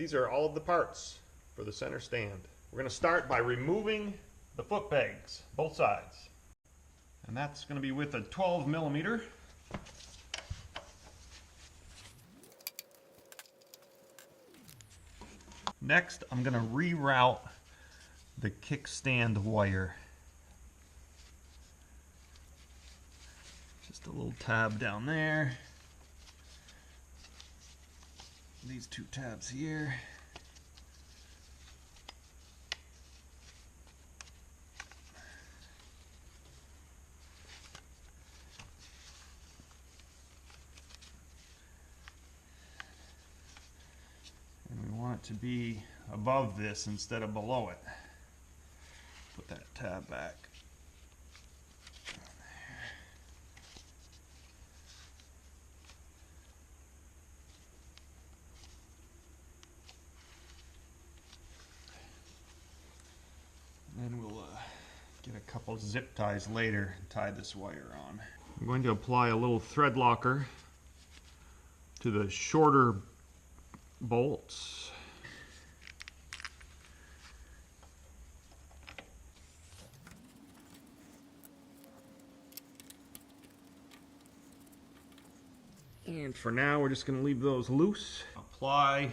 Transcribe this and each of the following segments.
These are all of the parts for the center stand. We're going to start by removing the foot pegs, both sides. And that's going to be with a 12 millimeter. Next, I'm going to reroute the kickstand wire. Just a little tab down there. These two tabs here. And we want it to be above this instead of below it. Put that tab back. And then we'll get a couple zip ties later and tie this wire on. I'm going to apply a little thread locker to the shorter bolts. And for now, we're just going to leave those loose. Apply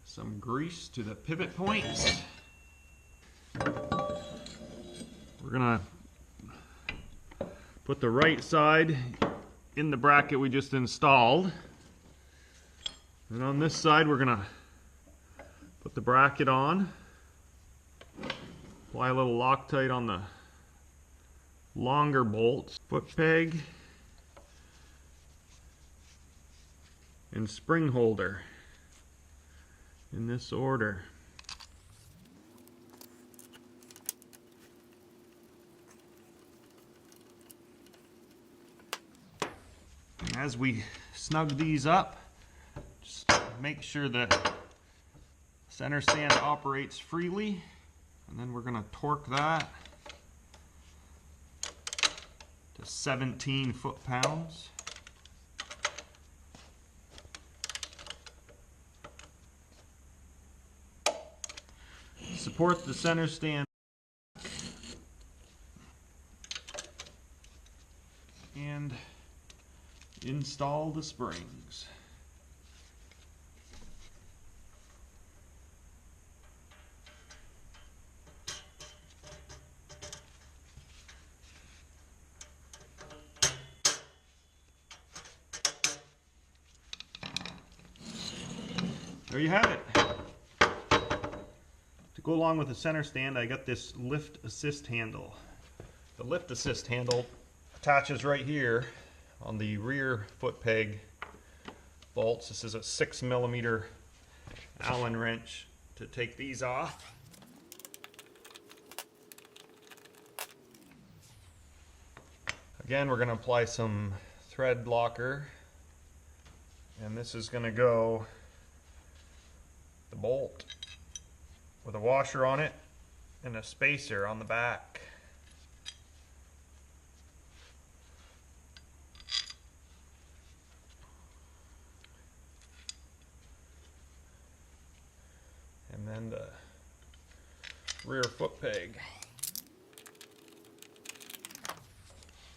some grease to the pivot points. We're going to put the right side in the bracket we just installed. And on this side, we're going to put the bracket on. Apply a little Loctite on the longer bolts. Foot peg. And spring holder in this order. And as we snug these up, just make sure that center stand operates freely, and then we're going to torque that to 17 foot-pounds. Support the center stand and install the springs. There you have it. To go along with the center stand, I got this lift assist handle. The lift assist handle attaches right here on the rear foot peg bolts. This is a 6 millimeter Allen wrench to take these off. Again, we're going to apply some thread locker, and this is going to go the bolt with a washer on it and a spacer on the back. And then the rear foot peg.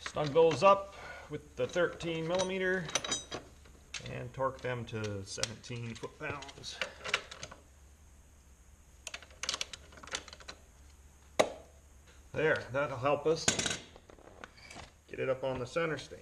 Snug those up with the 13 millimeter and torque them to 17 foot-pounds. There, that'll help us get it up on the center stand.